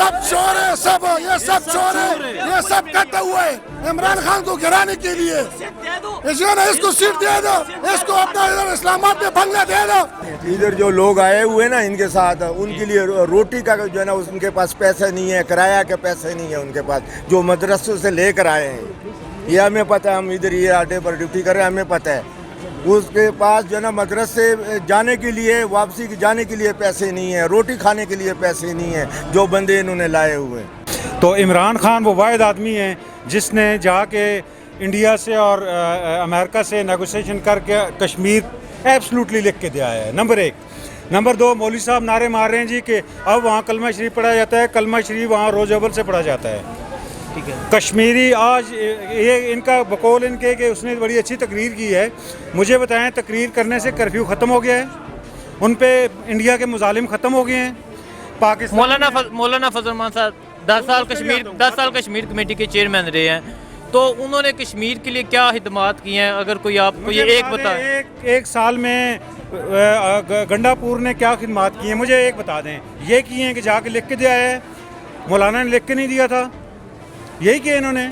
सब चोर है, सब ये सब चोर है, ये सब करते हुए इमरान खान को गिराने के लिए। जो ना इसको सीट दे दो, इसको अपना इधर इस्लामाबाद में बंगला दे दो। इधर जो लोग आए हुए ना इनके साथ, उनके लिए रोटी का जो है ना उनके पास पैसे नहीं है, किराया के पैसे नहीं है उनके पास, जो मदरसों से लेकर आए हैं। ये हमें पता है, हम इधर ये अड्डे पर ड्यूटी कर रहे हैं, हमें पता है। उसके पास जो है ना मदरसे जाने के लिए, वापसी जाने के लिए पैसे नहीं है, रोटी खाने के लिए पैसे नहीं है, जो बंदे इन्होंने लाए हुए हैं। तो इमरान खान वो वाहिद आदमी है जिसने जाके इंडिया से और अमेरिका से नेगोशिएशन करके कश्मीर एब्सोल्युटली लिख के दिया है, नंबर एक। नंबर दो, मौलवी साहब नारे मार रहे हैं जी कि अब वहाँ कलमा शरीफ पढ़ा जाता है, कलमा शरीफ वहाँ रोज़ अव्वल से पढ़ा जाता है। ठीक है, कश्मीरी आज ये इनका बकौल इनके कि उसने बड़ी अच्छी तकरीर की है। मुझे बताएं, तकरीर करने से कर्फ्यू ख़त्म हो गया है, उन पे इंडिया के मुजालिम ख़त्म हो गए हैं। पाकिस्तान मौलाना फजल मान साहब 10 साल कश्मीर कमेटी के चेयरमैन रहे हैं, तो उन्होंने कश्मीर के लिए क्या हिदमात की हैं? अगर कोई आपको ये एक बताए, एक साल में गंडापुर ने क्या खिदमात की हैं, मुझे एक बता दें। ये किए हैं कि जाके लिख के दिया है, मौलाना ने लिख के नहीं दिया था, यही किया इन्होंने।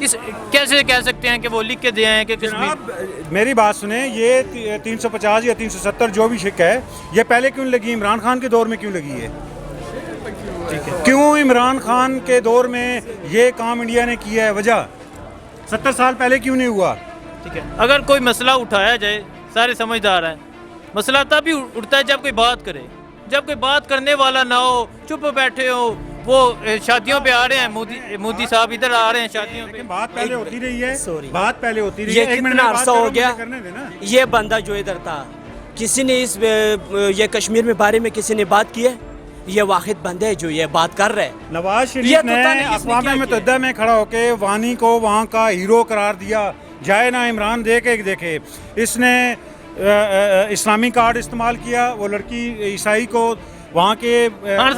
कैसे कह सकते हैं कि वो लिख के दिए हैं कि कश्मीर? मेरी बात सुने, ये 350 या 370 जो भी शिक है, ये पहले क्यों लगी? इमरान खान के दौर में क्यों लगी है? क्यों इमरान खान के दौर में ये काम इंडिया ने किया है? वजह 70 साल पहले क्यों नहीं हुआ? ठीक है, अगर कोई मसला उठाया जाए, सारे समझदार हैं, मसला तभी उठता है जब कोई बात करे। जब कोई बात करने वाला ना हो, चुप बैठे हो, वो शादियों पे आ रहे हैं, मोदी साहब इधर आ रहे हैं शादियों पे। बात पहले होती रही है, बात पहले होती रही ये है। कितना अरसा हो गया? ये बंदा जो इधर था, किसी ने ये कश्मीर में बारे में किसी ने बात की है? ये वाहिद बंदे है जो ये बात कर रहे हैं। नवाज शरीफ ने अक़वाम मुत्तहिदा में खड़ा होके वानी को वहाँ का हीरो करार दिया। जाए ना इमरान देखे, इसने इस्लामी कार्ड इस्तेमाल किया, वो लड़की ईसाई को वहाँ के खान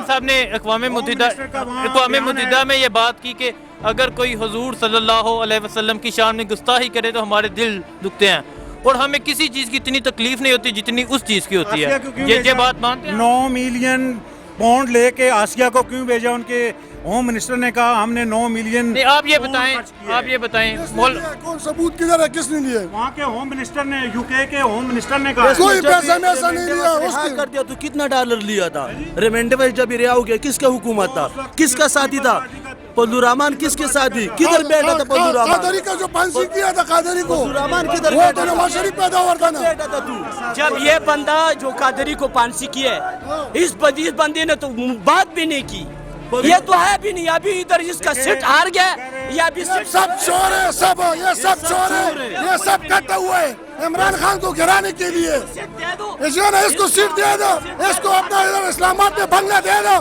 साहब ने अक़वाम मुत्तहिदा में ये बात की कि अगर कोई हुजूर सल्लल्लाहु अलैहि वसल्लम की शान में गुस्ताखी करे तो हमारे दिल दुखते हैं, और हमें किसी चीज़ की इतनी तकलीफ नहीं होती जितनी उस चीज़ की होती है। ये बात मानते हैं? 9 मिलियन पाउंड लेके आसिया को क्यों भेजा? उनके होम मिनिस्टर ने कहा हमने 9 मिलियन। आप ये बताएं कौन सबूत किधर है, किसने लिए? वहाँ के होम मिनिस्टर ने, यूके के होम मिनिस्टर ने कहा कोई पैसा ऐसा नहीं लिया। उसने कर दिया तो कितना डॉलर लिया था? रिमेंडेबल जब रिहा हो गया, किसका हुकूमत था, किसका साथी था? पल्लू रहमान किसके साथी? किधर बैठा था पल्लू रहमान? कादरी का जो फांसी किया था, कादरी को पल्लू रहमान किधर वो बैठा तो था? नवाज शरीफ पैदा हुआ था ना। बैठा था तू? जब ये बंदा जो कादरी को फांसी की है, इस बंदे ने तो बात भी नहीं की। ये तो है भी नहीं, अभी इधर इसका सीट हार गया, ये अभी सब चोर है, सब ये सब चोर है, ये सब करते हुए इमरान खान को गिराने के लिए। जो ना इसको सीट दे दो, इसको अपना इधर इस्लामाबाद में बंगला दे दो,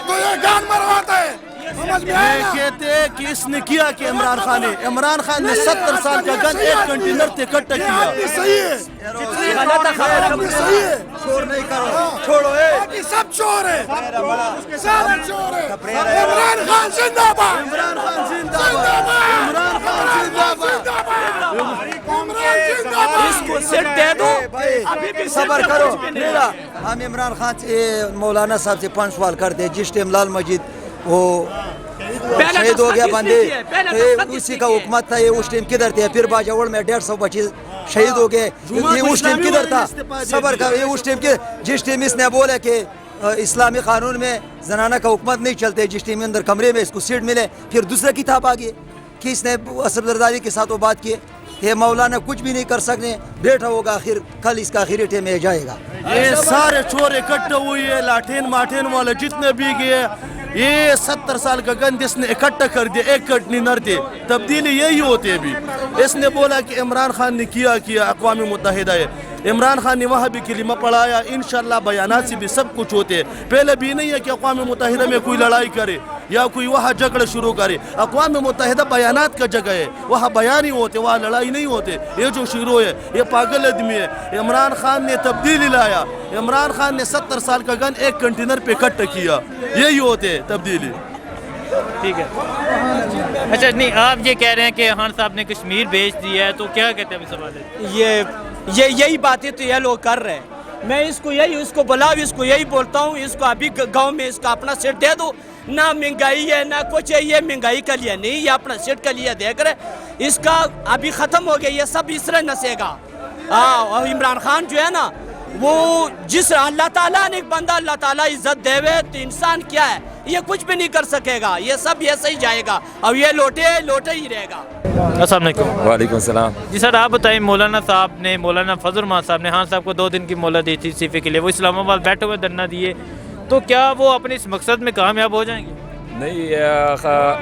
तो ये जान मरवाता है। समझ में आया ना? कहते हैं कि इसने किया कि इमरान खान ने 70 साल का गन एक कंटेनर से इकट्ठा किया। सही है, सही है, चोर नहीं करो, छोड़ो बाकी सब चोर है, सब चोर है। इमरान खान जिंदाबाद, इमरान खान जिंदाबाद, इमरान खान जिंदाबाद। इसको सीट दे दो। अभी भी सबर करो। मेरा हम इमरान खान से, मौलाना साहब से 5 सवाल करते हैं। जिस टाइम लाल मस्जिद वो शहीद हो गया बंदे, उसी का हुकूमत था, ये उस टाइम किधर थे? फिर बाजावड़ में 150 बच्चे शहीद हो गए, ये उस टाइम किधर था? सबर का, ये उस टाइम के जिस टाइम इसने बोला कि इस्लामी कानून में जनाना का हुकूमत नहीं चलते, जिस टाइम अंदर कमरे में इसको सीट मिले, फिर दूसरा किताब आ गई कि इसने असद जरदारी के साथ वो बात की। ये मौलाना कुछ भी नहीं कर सकते, बैठा होगा, आखिर कल इसका आखिरी टाइम में जाएगा। ये सारे चोर इकट्ठे हुए हैं, लाठेन माठेन वाले जितने भी गए, ये 70 साल का गन इसने इकट्ठा कर दिया एक कंटेनर थे। तब्दीली यही होती है। भी इसने बोला कि इमरान खान ने किया अक़वाम मुत्तहिदा है, इमरान खान ने वहाँ भी कलिमा पढ़ाया। इंशाल्लाह बयानात से भी सब कुछ होते हैं। पहले भी नहीं है कि अक़वाम मुत्तहिदा में कोई लड़ाई करे या कोई वहाँ झगड़ा शुरू करे। अक़वाम मुत्तहिदा बयानात का जगह है, वहाँ बयान ही होते, वहाँ लड़ाई नहीं होते। ये जो शुरू है ये पागल आदमी है। इमरान खान ने तब्दीली लाया, इमरान खान ने 70 साल का गन एक कंटेनर पे इकट्ठा किया, यही होते है तब्दीली। ठीक है, अच्छा नहीं, आप ये कह रहे हैं कि खान साहब ने कश्मीर भेज दिया है, तो क्या कहते हैं सवाल? यही बातें तो ये लोग कर रहे हैं। मैं इसको बुलाओ, इसको यही बोलता हूँ, इसको अभी गांव में इसका अपना सीट दे दो, ना महंगाई है ना कुछ है, ये महंगाई का लिए नहीं, ये अपना सीट का लिए देख रहे। इसका अभी ख़त्म हो गया, ये सब इस तरह नसेगा। और इमरान खान जो है ना, वो जिस अल्लाह ताला ने एक बंदा अल्लाह ताला इज्जत देवे तो इंसान क्या है, ये कुछ भी नहीं कर सकेगा, ये सब ये सही जाएगा और ये लोटे ही रहेगा। अस्सलाम वालेकुम। वालेकुम सलाम। जी सर, आप बताइए, मौलाना साहब ने, मौलाना फजल रहमान साहब ने खान साहब को 2 दिन की मोहलत दी थी इस्तीफे के लिए, वो इस्लामाबाद बैठे हुए धरना दिए, तो क्या वो अपने इस मकसद में कामयाब हो जाएंगे? नहीं,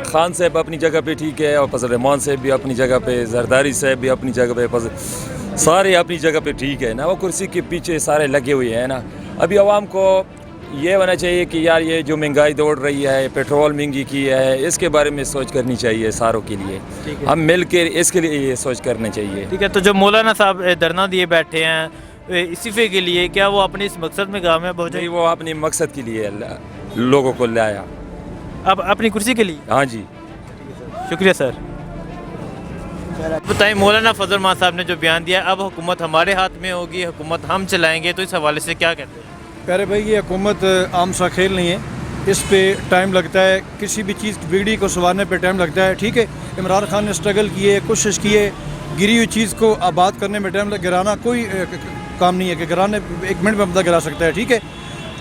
खान साहब अपनी जगह पे ठीक है, और फजल रहमान साहब भी अपनी जगह पे, जरदारी साहब भी अपनी जगह पे, सारे अपनी जगह पे ठीक है ना। वो कुर्सी के पीछे सारे लगे हुए हैं ना। अभी आवाम को ये होना चाहिए कि यार ये जो महंगाई दौड़ रही है, पेट्रोल महंगी की है, इसके बारे में सोच करनी चाहिए सारों के लिए। हम मिल के इसके लिए ये सोच करनी चाहिए। ठीक है, तो जो मौलाना साहब धरना दिए बैठे हैं इस्तीफे के लिए, क्या वो अपने इस मकसद में कामयाब हो जाए? वो अपने मकसद के लिए लोगों को लाया। अब अपनी कुर्सी के लिए? हाँ जी, शुक्रिया सर। बताइए, मौलाना फजल रहमान साहब ने जो बयान दिया, अब हुकूमत हमारे हाथ में होगी, हुकूमत हम चलाएंगे, तो इस हवाले से क्या कहते हैं? प्यारे भाई, ये हुकूमत आम सा खेल नहीं है, इस पे टाइम लगता है, किसी भी चीज़ की बिगड़ी को संवारने पे टाइम लगता है। ठीक है, इमरान खान ने स्ट्रगल किए, कोशिश किए, गिरी हुई चीज़ को आबाद करने में टाइम गिराना कोई काम नहीं है कि गिराने 1 मिनट में बंदा गिरा सकता है। ठीक है,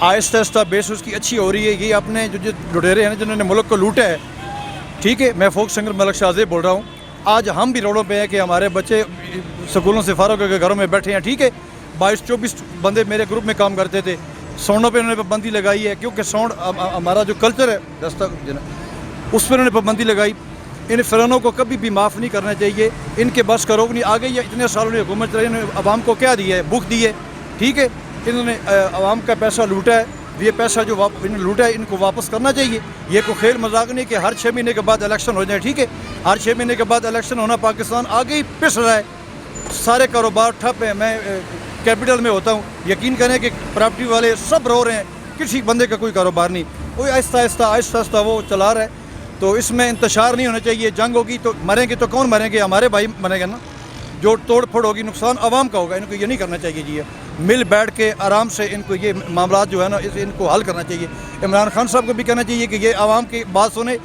आहिस्ता आहिस्ता बेस उसकी अच्छी हो रही है। ये अपने जो लुटेरे हैं जिन्होंने मुल्क को लूटा है, ठीक है, मैं फोक सिंगर मलक शाहजेब बोल रहा हूँ, आज हम भी रोडों पे हैं कि हमारे बच्चे स्कूलों से फारुक होकर घरों में बैठे हैं। ठीक है, 22-24 बंदे मेरे ग्रुप में काम करते थे, साउंडों पे उन्होंने पाबंदी लगाई है, क्योंकि साउंड हमारा जो कल्चर है दस्ता उस पर उन्होंने पाबंदी लगाई। इन फिरौनों को कभी भी माफ़ नहीं करना चाहिए, इनके बस का रोक नहीं। आगे ये इतने सालों ने हुकूमत चलाई, इन्होंने आवाम को क्या दिया है? भूख दी है। ठीक है, इन्होंने आवाम का पैसा लूटा है, ये पैसा जो इन्होंने लूटा है इनको वापस करना चाहिए। ये कोई खेल मजाक नहीं कि हर 6 महीने के बाद इलेक्शन हो जाए। ठीक है, हर 6 महीने के बाद इलेक्शन होना, पाकिस्तान आगे ही पिस रहा है, सारे कारोबार ठप है। मैं कैपिटल में होता हूँ, यकीन करें कि प्रॉपर्टी वाले सब रो रहे हैं, किसी बंदे का कोई कारोबार नहीं, कोई आहिस्ता आहिस्ता वो चला रहा है। तो इसमें इंतशार नहीं होना चाहिए। जंग होगी तो मरेंगे, तो कौन मरेंगे? हमारे भाई मरेंगे ना। जो तोड़ फोड़ होगी, नुकसान आवाम का होगा। इनको ये नहीं करना चाहिए जी, मिल बैठ के आराम से इनको ये मामला जो है ना इनको हल करना चाहिए। इमरान खान साहब को भी कहना चाहिए कि ये आवाम की बात सुने,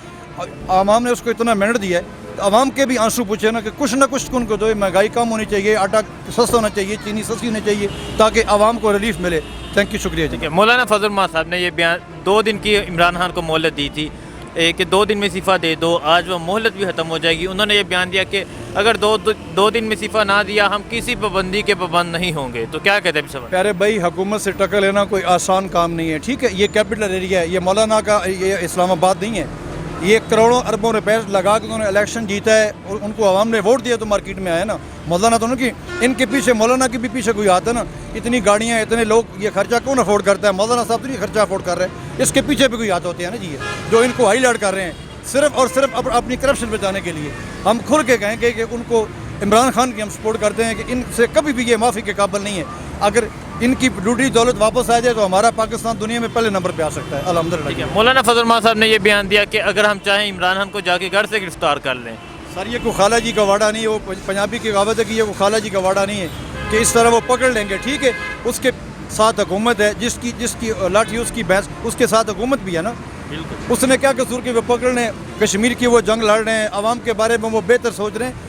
आवाम ने उसको इतना मेहनत दिया है, तो आवाम के भी आंसू पूछे ना कि कुछ ना कुछ उनको दो। महंगाई कम होनी चाहिए, आटा सस्ता होना चाहिए, चीनी सस्ती होनी चाहिए, ताकि आवाम को रिलीफ मिले। थैंक यू, शुक्रिया जी। मौलाना फजल रहमान साहब ने ये बयान 2 दिन की इमरान खान को मोहलत दी थी कि 2 दिन में इस्तीफ़ा दे दो, आज वो मोहलत भी ख़त्म हो जाएगी। उन्होंने ये बयान दिया कि अगर दो दिन में इस्तीफ़ा ना दिया, हम किसी पाबंदी के पाबंद नहीं होंगे। तो क्या कहते हैं? प्यारे भाई, हुकूमत से टक्कर लेना कोई आसान काम नहीं है। ठीक है, ये कैपिटल एरिया है, ये मौलाना का ये इस्लामाबाद नहीं है। ये करोड़ों अरबों रुपए लगा के उन्होंने इलेक्शन जीता है और उनको आवाम ने वोट दिया तो मार्केट में आया ना। मौलाना तो उनकी, इनके पीछे मौलाना के भी पीछे कोई आता ना। इतनी गाड़ियाँ, इतने लोग, ये खर्चा कौन अफोर्ड करता है? मौलाना साहब तो नहीं खर्चा अफोर्ड कर रहे हैं, इसके पीछे भी कोई हाथ होते हैं ना जी, जो इनको हाईलाइट कर रहे हैं सिर्फ और सिर्फ अपनी करप्शन बचाने के लिए। हम खुल के कहेंगे कि उनको, इमरान खान की हम सपोर्ट करते हैं कि इनसे कभी भी ये माफ़ी के काबिल नहीं है। अगर इनकी लूटी दौलत वापस आ जाए तो हमारा पाकिस्तान दुनिया में पहले नंबर पे आ सकता है, अल्हम्दुलिल्लाह। मौलाना फजल रहमान साहब ने ये बयान दिया कि अगर हम चाहें इमरान खान को जाके घर से गिरफ्तार कर लें। सर, ये कोई खाला जी का वाड़ा नहीं है, वो पंजाबी की कहावत है कि ये कोई खाला जी का वाड़ा नहीं है कि इस तरह वो पकड़ लेंगे। ठीक है, उसके साथ हुकूमत है, जिसकी लाठी उसकी भैंस, उसके साथ हुकूमत भी है ना। उसने क्या कसूर कि वो पकड़ लें? कश्मीर की वो जंग लड़ रहे हैं, आवाम के बारे में वो बेहतर सोच रहे हैं।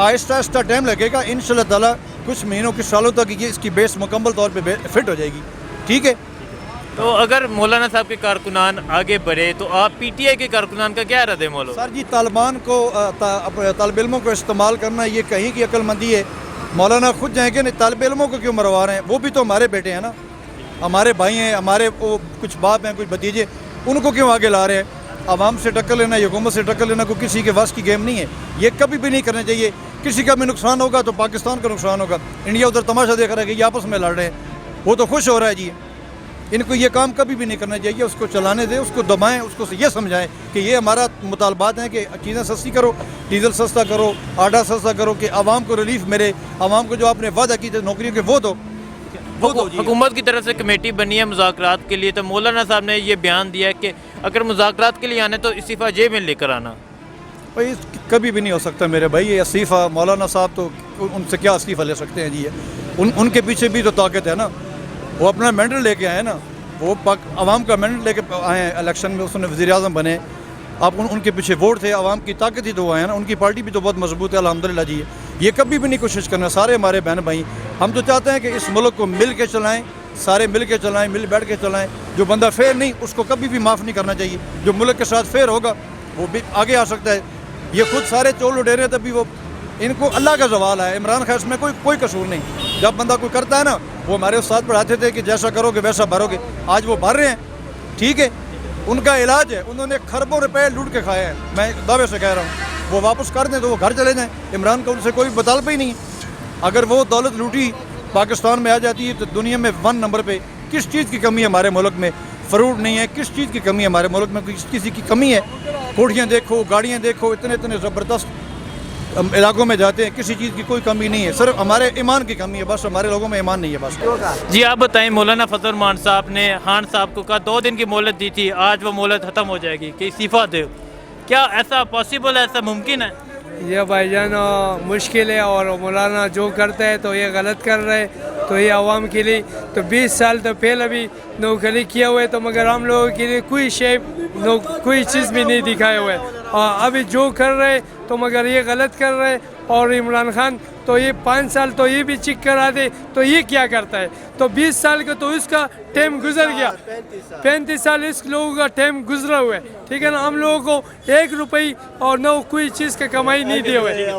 आहिस्ता आहिस्ता टाइम लगेगा, इंशाल्लाह ताला कुछ महीनों कुछ सालों तक ये इसकी बेस मुकम्मल तौर पे फिट हो जाएगी। ठीक है, तो अगर मौलाना साहब के कारकुनान आगे बढ़े तो आप पीटीआई के कारकुनान का क्या रद्द अमल? सर जी, तालिबान को तालिब इल्मों को इस्तेमाल करना ये कहीं की अक्लमंदी है। मौलाना खुद जाएंगे नहीं, तालिब इल्मों को क्यों मरवा रहे हैं? वो भी तो हमारे बेटे हैं ना, हमारे भाई हैं, हमारे वो कुछ बाप हैं, कुछ भतीजे, उनको क्यों आगे ला रहे हैं? आवाम से टक्कर लेना, हुकूमत से टक्कर लेना कोई किसी के वास की गेम नहीं है। ये कभी भी नहीं करना चाहिए। किसी का भी नुकसान होगा तो पाकिस्तान का नुकसान होगा। इंडिया उधर तमाशा देख रहा है कि ये आपस में लड़ रहे हैं, वो तो खुश हो रहा है जी। इनको ये काम कभी भी नहीं करना चाहिए। उसको चलाने दें, उसको दबाएं, उसको ये समझाएं कि ये हमारा मुतालबात हैं कि चीज़ें सस्ती करो, डीजल सस्ता करो, आटा सस्ता करो, कि आवाम को रिलीफ मिले, आवाम को जो आपने वादा की थी नौकरियों के वो दो। हुकूमत की तरफ से कमेटी बनी है मुज़ाकरात के लिए, तो मौलाना साहब ने ये बयान दिया कि अगर मुज़ाकरात के लिए आने तो इस्तीफ़ा जेब में लेकर आना। भाई कभी भी नहीं हो सकता मेरे भाई, ये इस्तीफ़ा मौलाना साहब तो उनसे क्या इस्तीफ़ा ले सकते हैं जी? उनके पीछे भी तो ताकत है ना, वो अपना मेंडल लेके आए ना। وہ عوام کا مینڈیٹ لے کے آئے ہیں الیکشن میں, اس نے وزیر اعظم بنے, آپ ان کے پیچھے ووٹ تھے, عوام کی طاقت ہی تو وہ آئے نا. ان کی پارٹی بھی تو بہت مضبوط ہے الحمدللہ جی. یہ کبھی بھی نہیں کوشش کرنا, سارے ہمارے بہن بھائی, ہم تو چاہتے ہیں کہ اس ملک کو مل کے چلائیں, سارے مل کے چلائیں, مل بیٹھ کے چلائیں. جو بندہ فیئر نہیں اس کو کبھی بھی معاف نہیں کرنا چاہیے. جو ملک کے ساتھ فیئر ہوگا وہ بھی آگے آ سکتا ہے. یہ خود سارے چول لٹیرے تب بھی وہ, ان کو اللہ کا زوال ہے. عمران خان میں کوئی قصور نہیں. جب بندہ کوئی کرتا ہے نا, وہ ہمارے استاد پڑھاتے تھے کہ جیسا کرو گے ویسا بھرو گے. آج وہ بھر رہے ہیں, ٹھیک ہے, ان کا علاج ہے. انہوں نے کھربوں روپے لوٹ کے کھائے ہیں, میں دعوے سے کہہ رہا ہوں. وہ واپس کر دیں تو وہ گھر چلے جائیں. عمران کا ان سے کوئی مطالبہ ہی نہیں ہے. اگر وہ دولت لوٹی پاکستان میں آ جاتی ہے تو دنیا میں 1 نمبر پہ. کس چیز کی کمی ہے ہمارے ملک میں؟ فروٹ نہیں ہے. کس چیز کی کمی ہے ہمارے ملک میں؟ کس چیز کی کمی ہے؟ کوٹھیاں دیکھو, گاڑیاں دیکھو, اتنے زبردست علاقوں میں جاتے ہیں, کسی چیز کی کوئی کمی نہیں ہے. صرف ہمارے ایمان کی کمی ہے بس, ہمارے لوگوں میں ایمان نہیں ہے بس. جی آپ بتائیں, مولانا فضل الرحمان صاحب نے خان صاحب کو کہا 2 دن کی مہلت دی تھی, آج وہ مہلت ختم ہو جائے گی کہ استعفیٰ دے. کیا ایسا پاسبل ہے, ایسا ممکن ہے؟ یہ بھائی جان مشکل ہے, اور مولانا جو کرتا ہے تو یہ غلط کر رہے, تو یہ عوام کے لیے تو 20 سال تو پہلے بھی نوکری کیا ہوئے, تو مگر ہم لوگوں کے لیے کوئی چیز بھی نہیں دکھائے ہوئے. ابھی جو کر رہے تو مگر یہ غلط کر رہے. اور عمران خان تو یہ 5 سال تو یہ بھی چیک کرا دے, تو یہ کیا کرتا ہے؟ تو 20 سال کا تو اس کا ٹائم گزر گیا, 35 سال اس لوگوں کا ٹائم گزرا ہوا ہے, ٹھیک ہے نا. ہم لوگوں کو 1 روپئی اور نہ کوئی چیز کا کمائی نہیں دی ہوئے.